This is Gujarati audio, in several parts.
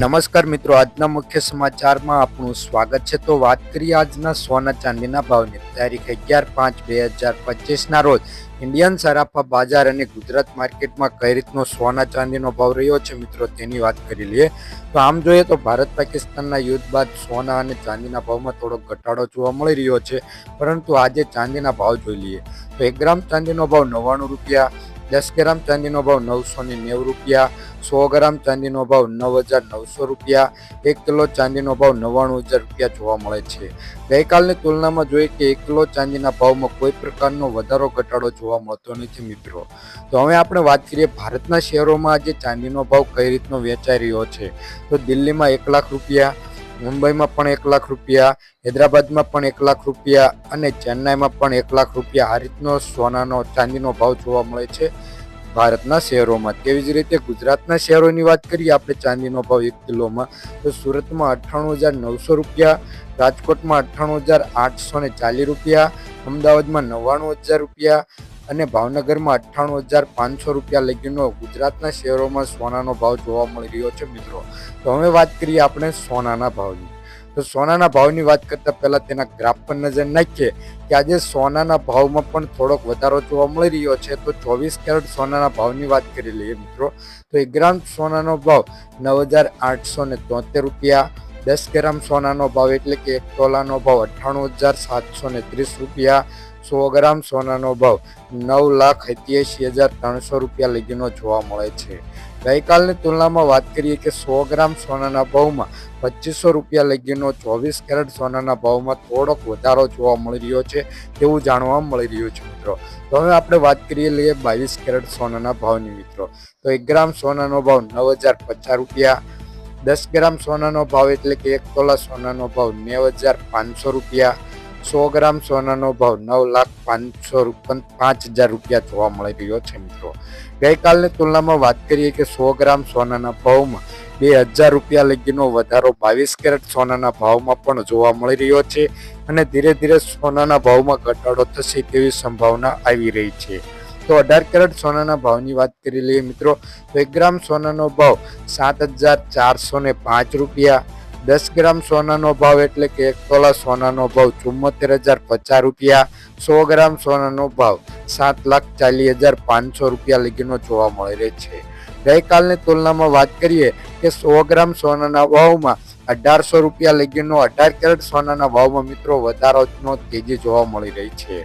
નમસ્કાર મિત્રો, આજના મુખ્ય સમાચારમાં આપનું સ્વાગત છે। તો વાત કરીએ આજના સોના ચાંદીના ભાવની। તારીખ 11/5/2025 રોજ ઇન્ડિયન સરાફા બજાર અને ગુજરાત માર્કેટમાં કઈ રીતનો સોના ચાંદીનો ભાવ રહ્યો છે મિત્રો, તેની વાત કરી લઈએ। તો આમ જોઈએ તો ભારત પાકિસ્તાનના યુદ્ધ બાદ સોના અને ચાંદીના ભાવમાં થોડો ઘટાડો જોવા મળી રહ્યો છે, પરંતુ આજે ચાંદીના ભાવ જોઈ લઈએ તો 1 ગ્રામ ચાંદીનો ભાવ 99 રૂપિયા, 10 ગ્રામ ચાંદીનો ભાવ 990 રૂપિયા, 100 ગ્રામ ચાંદીનો ભાવ 9,900 રૂપિયા, 1 કિલો ચાંદીનો ભાવ 99,000 રૂપિયા જોવા મળે છે। ગઈકાલની તુલનામાં જોઈએ કે 1 કિલો ચાંદીના ભાવમાં કોઈ પ્રકારનો વધારો ઘટાડો જોવા મળતો નથી મિત્રો। તો હવે આપણે વાત કરીએ ભારતના શહેરોમાં આજે ચાંદીનો ભાવ કઈ રીતનો વેચાઈ રહ્યો છે। તો દિલ્હીમાં 1 લાખ રૂપિયા, મુંબઈમાં પણ 1 લાખ રૂપિયા, હૈદરાબાદમાં પણ 1 લાખ રૂપિયા અને ચેન્નાઈમાં પણ 1 લાખ રૂપિયા આ રીતનો સોનાનો ચાંદીનો ભાવ જોવા મળે છે ભારતના શહેરોમાં। તેવી જ રીતે ગુજરાતના શહેરોની વાત કરીએ આપણે ચાંદીનો ભાવ 1 કિલોમાં, તો સુરતમાં 98,900 રૂપિયા, રાજકોટમાં 98,840 રૂપિયા, અમદાવાદમાં 99,000 રૂપિયા અને ભાવનગરમાં 98,500 રૂપિયા લગીનો ગુજરાતના શહેરોમાં સોનાનો ભાવ જોવા મળી રહ્યો છે મિત્રો। તો હવે વાત કરીએ આપણે સોનાના ભાવની। તો સોનાના ભાવની વાત કરતા પહેલા તેના ગ્રાફ પર નજર નાખીએ કે આજે સોનાના ભાવમાં પણ થોડોક વધારો જોવા મળી રહ્યો છે। તો 24 કેરેટ સોનાના ભાવની વાત કરી લઈએ મિત્રો, તો 1 ગ્રામ સોનાનો ભાવ 9,873 રૂપિયા, 10 ગ્રામ સોનાનો ભાવ એટલે કે 1 તોલાનો ભાવ 98,730 રૂપિયા, 100 ગ્રામ સોનાનો ભાવ 9,87,300 રૂપિયા લગીનો જોવા મળે છે। ગઈકાલની તુલનામાં વાત કરીએ કે 100 ગ્રામ સોનાના ભાવમાં 2500 રૂપિયા લગીનો 24 કેરેટ સોનાના ભાવમાં થોડોક વધારો જોવા મળી રહ્યો છે તેવું જાણવા મળી રહ્યું છે મિત્રો। તો હવે આપણે વાત કરીએ લઈએ 22 કેરેટ સોનાના ભાવની મિત્રો, તો 1 ગ્રામ સોનાનો ભાવ 9,050 રૂપિયા, 10 ગ્રામ સોનાનો ભાવ એટલે કે 1 તોલા સોનાનો ભાવ 9,500 રૂપિયા, 100 ગ્રામ સોનાનો ભાવ 9,05,000 રૂપિયા જોવા મળી રહ્યો છે મિત્રો। ગઈકાલની તુલનામાં વાત કરીએ કે 100 ગ્રામ સોનાના ભાવમાં 2,000 રૂપિયા લગીનો વધારો 22 કેરેટ સોનાના ભાવમાં પણ જોવા મળી રહ્યો છે અને ધીરે ધીરે સોનાના ભાવમાં ઘટાડો થશે તેવી સંભાવના આવી રહી છે। તો 18 કેરેટ સોનાના ભાવની વાત કરી લઈએ મિત્રો, તો 1 ગ્રામ સોનાનો ભાવ 7,405 રૂપિયા, 10 ગ્રામ સોનાનો ભાવ એટલે કે 1 તોલા સોનાનો ભાવ 74,050 રૂપિયા, 100 ગ્રામ સોનાનો ભાવ 7,40,500 રૂપિયા લગીનો જોવા મળી રહે છે। ગઈકાલની તુલનામાં વાત કરીએ કે 100 ગ્રામ સોનાના ભાવમાં 1,800 રૂપિયા લગીનો 18 કેરેટ સોનાના ભાવમાં મિત્રો વધારોનો તેજી જોવા મળી રહી છે।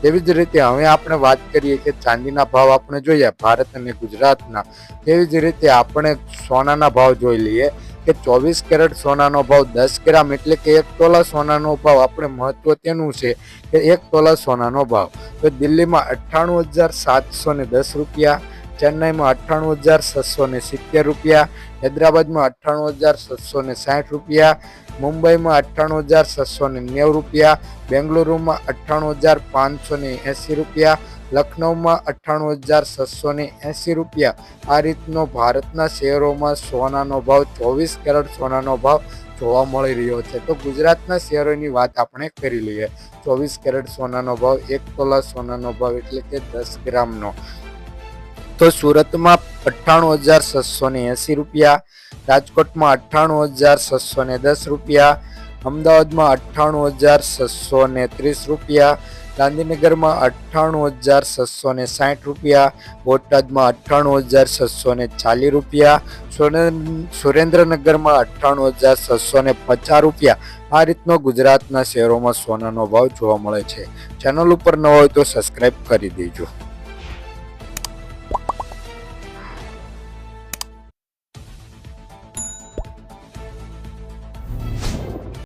તેવી જ રીતે હવે આપણે વાત કરીએ કે ચાંદીના ભાવ આપણે જોઈએ ભારત અને ગુજરાતના, તેવી જ રીતે આપણે સોનાના ભાવ જોઈ લઈએ કે 24 કેરેટ સોનાનો ભાવ 10 ગ્રામ એટલે કે 1 તોલા સોનાનો ભાવ આપણે મહત્વ તેનું છે કે 1 તોલા સોનાનો ભાવ, તો દિલ્હીમાં 98,710 રૂપિયા, ચેન્નાઈમાં 98,670 રૂપિયા, હૈદરાબાદમાં 98,760 રૂપિયા, મુંબઈમાં 98,690 રૂપિયા, બેંગલુરુમાં 98,580 રૂપિયા, લખનૌમાં 98,680 રૂપિયા આ રીતનો ભારતના શહેરોમાં સોનાનો ભાવ 24 કેરેટ સોનાનો ભાવ જોવા મળી રહ્યો છે। તો ગુજરાતના શહેરોની વાત આપણે કરી લઈએ। 24 કેરેટ સોનાનો ભાવ 1 તોલા સોનાનો ભાવ એટલે કે 10 ગ્રામનો, તો સુરતમાં 98,680 રૂપિયા, રાજકોટમાં 98,610 રૂપિયા, અમદાવાદમાં 98,630 રૂપિયા, ગાંધીનગરમાં 98,660 રૂપિયા, બોટાદમાં 98,640 રૂપિયા, સુરેન્દ્રનગરમાં 98,650 રૂપિયા આ રીતનો ગુજરાતના શહેરોમાં સોનાનો ભાવ જોવા મળે છે। ચેનલ ઉપર ન હોય તો સબસ્ક્રાઈબ કરી દેજો।